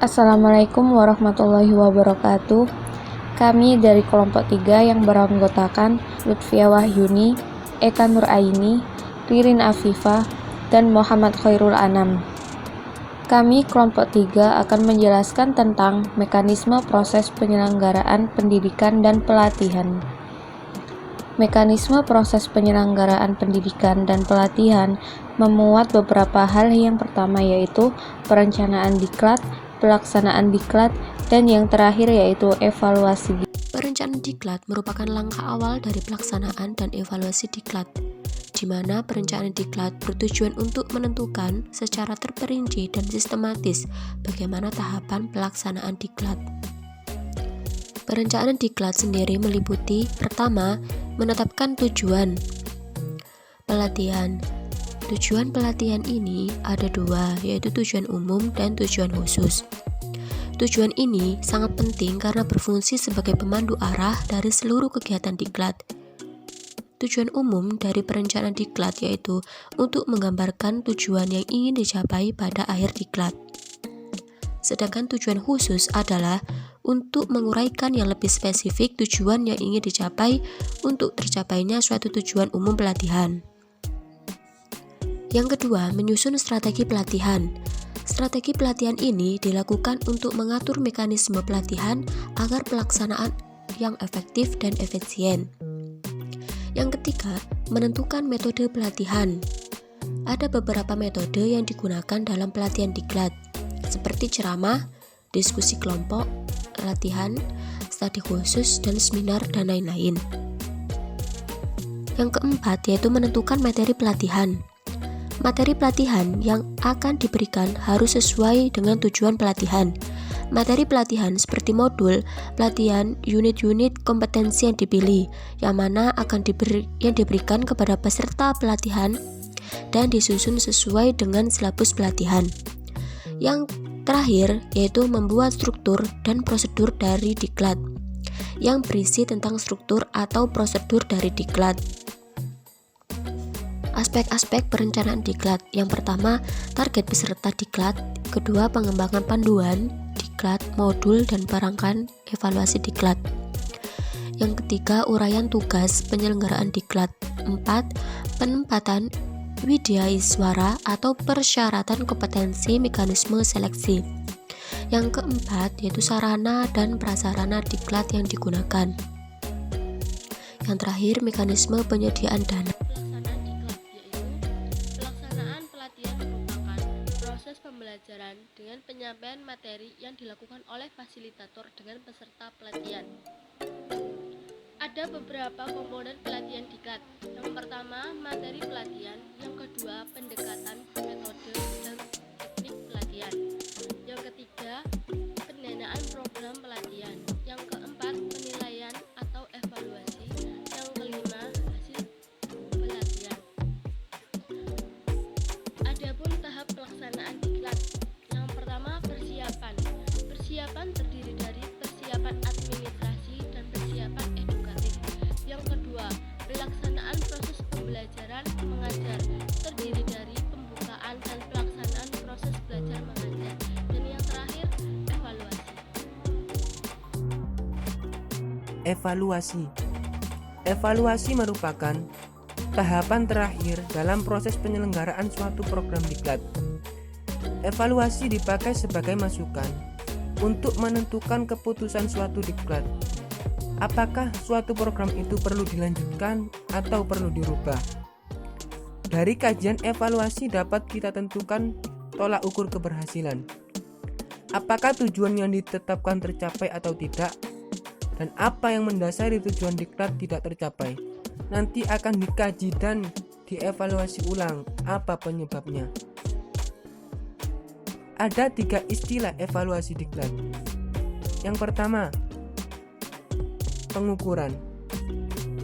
Assalamualaikum warahmatullahi wabarakatuh. Kami dari kelompok 3 yang beranggotakan Lutfia Wahyuni, Eka Nuraini, Ririn Afifah, dan Muhammad Khairul Anam. Kami kelompok 3 akan menjelaskan tentang mekanisme proses penyelenggaraan pendidikan dan pelatihan. Mekanisme proses penyelenggaraan pendidikan dan pelatihan memuat beberapa hal. Yang pertama yaitu perencanaan diklat, pelaksanaan diklat, dan yang terakhir yaitu evaluasi. Perencanaan diklat merupakan langkah awal dari pelaksanaan dan evaluasi diklat, di mana perencanaan diklat bertujuan untuk menentukan secara terperinci dan sistematis bagaimana tahapan pelaksanaan diklat. Perencanaan diklat sendiri meliputi: pertama, menetapkan tujuan pelatihan. Tujuan pelatihan ini ada dua, yaitu tujuan umum dan tujuan khusus. Tujuan ini sangat penting karena berfungsi sebagai pemandu arah dari seluruh kegiatan diklat. Tujuan umum dari perencanaan diklat yaitu untuk menggambarkan tujuan yang ingin dicapai pada akhir diklat. Sedangkan tujuan khusus adalah untuk menguraikan yang lebih spesifik tujuan yang ingin dicapai untuk tercapainya suatu tujuan umum pelatihan. Yang kedua, menyusun strategi pelatihan. Strategi pelatihan ini dilakukan untuk mengatur mekanisme pelatihan agar pelaksanaan yang efektif dan efisien. Yang ketiga, menentukan metode pelatihan. Ada beberapa metode yang digunakan dalam pelatihan diklat, seperti ceramah, diskusi kelompok, latihan, studi khusus, dan seminar, dan lain-lain. Yang keempat, yaitu menentukan materi pelatihan. Materi pelatihan yang akan diberikan harus sesuai dengan tujuan pelatihan. Materi pelatihan seperti modul pelatihan, unit-unit kompetensi yang dipilih, yang mana akan diberikan kepada peserta pelatihan dan disusun sesuai dengan silabus pelatihan. Yang terakhir yaitu membuat struktur dan prosedur dari diklat, yang berisi tentang struktur atau prosedur dari diklat. Aspek-aspek perencanaan diklat. Yang pertama, target peserta diklat. Kedua, pengembangan panduan diklat, modul, dan perangkat evaluasi diklat. Yang ketiga, uraian tugas penyelenggaraan diklat. 4. Penempatan widyaswara atau persyaratan kompetensi mekanisme seleksi. Yang keempat, yaitu sarana dan prasarana diklat yang digunakan. Yang terakhir, mekanisme penyediaan dana. Pembelajaran dengan penyampaian materi yang dilakukan oleh fasilitator dengan peserta pelatihan. Ada beberapa komponen pelatihan diklat. Yang pertama, materi pelatihan. Yang kedua, pendekatan, metode, dan teknik pelatihan. Yang ketiga, pendanaan program pelatihan. Yang keempat, penilaian atau evaluasi. Yang kelima, hasil pelatihan. Adapun tahap pelaksanaan diklat. Yang pertama, persiapan. Persiapan terdiri dari persiapan administrasi dan persiapan edukatif. Yang kedua, pelaksanaan proses pembelajaran mengajar terdiri dari pembukaan dan pelaksanaan proses belajar mengajar. Dan yang terakhir, evaluasi. Evaluasi merupakan tahapan terakhir dalam proses penyelenggaraan suatu program diklat. Evaluasi dipakai sebagai masukan untuk menentukan keputusan suatu diklat. Apakah suatu program itu perlu dilanjutkan atau perlu dirubah? Dari kajian evaluasi dapat kita tentukan tolak ukur keberhasilan. Apakah tujuan yang ditetapkan tercapai atau tidak? Dan apa yang mendasari tujuan diklat tidak tercapai? Nanti akan dikaji dan dievaluasi ulang apa penyebabnya. Ada 3 istilah evaluasi diklat. Yang pertama, pengukuran.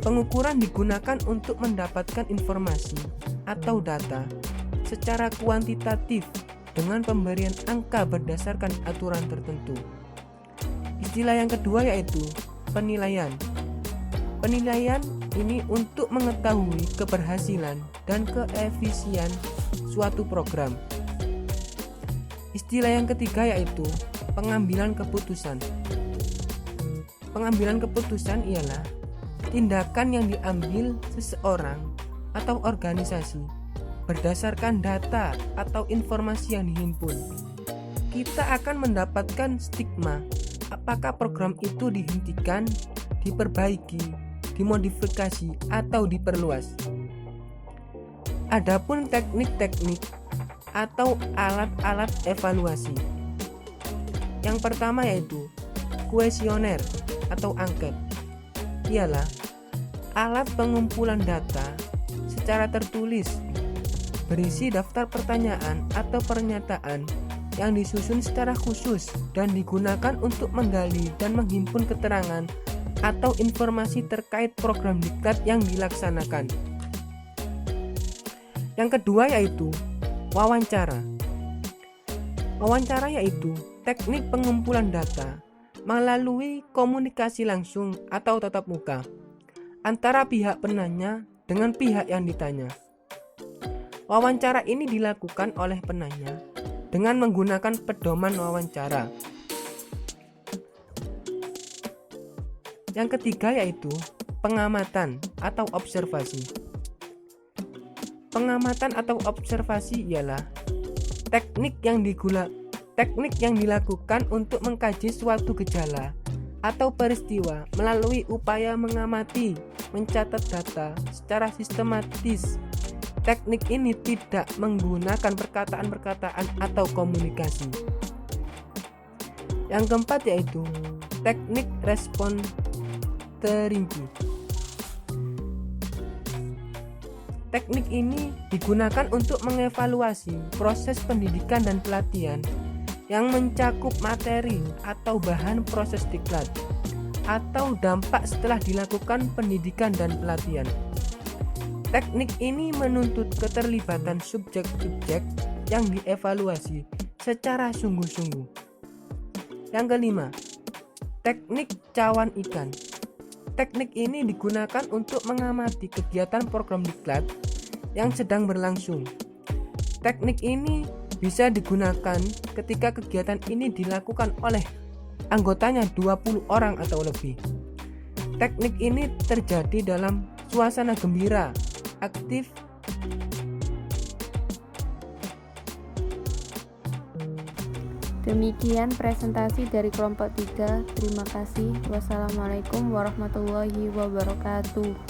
Pengukuran digunakan untuk mendapatkan informasi atau data secara kuantitatif dengan pemberian angka berdasarkan aturan tertentu. Istilah yang kedua yaitu penilaian. Penilaian ini untuk mengetahui keberhasilan dan keefisien suatu program. Istilah yang ketiga yaitu pengambilan keputusan. Pengambilan keputusan ialah tindakan yang diambil seseorang atau organisasi berdasarkan data atau informasi yang dihimpun. Kita akan mendapatkan stigma apakah program itu dihentikan, diperbaiki, dimodifikasi, atau diperluas. Adapun teknik-teknik atau alat-alat evaluasi. Yang pertama yaitu kuesioner atau angket. Ialah alat pengumpulan data secara tertulis berisi daftar pertanyaan atau pernyataan yang disusun secara khusus dan digunakan untuk menggali dan menghimpun keterangan atau informasi terkait program diklat yang dilaksanakan. Yang kedua yaitu wawancara. Wawancara yaitu teknik pengumpulan data melalui komunikasi langsung atau tatap muka antara pihak penanya dengan pihak yang ditanya. Wawancara ini dilakukan oleh penanya dengan menggunakan pedoman wawancara. Yang ketiga yaitu pengamatan atau observasi. Pengamatan atau observasi ialah teknik yang dilakukan untuk mengkaji suatu gejala atau peristiwa melalui upaya mengamati, mencatat data secara sistematis. Teknik ini tidak menggunakan perkataan-perkataan atau komunikasi. Yang keempat yaitu teknik respon terinci. Teknik ini digunakan untuk mengevaluasi proses pendidikan dan pelatihan yang mencakup materi atau bahan proses diklat atau dampak setelah dilakukan pendidikan dan pelatihan. Teknik ini menuntut keterlibatan subjek-subjek yang dievaluasi secara sungguh-sungguh. Yang kelima, teknik cawan ikan. Teknik ini digunakan untuk mengamati kegiatan program diklat yang sedang berlangsung. Teknik ini bisa digunakan ketika kegiatan ini dilakukan oleh anggotanya 20 orang atau lebih. Teknik ini terjadi dalam suasana gembira, aktif, Demikian presentasi dari kelompok 3. Terima kasih. Wassalamualaikum warahmatullahi wabarakatuh.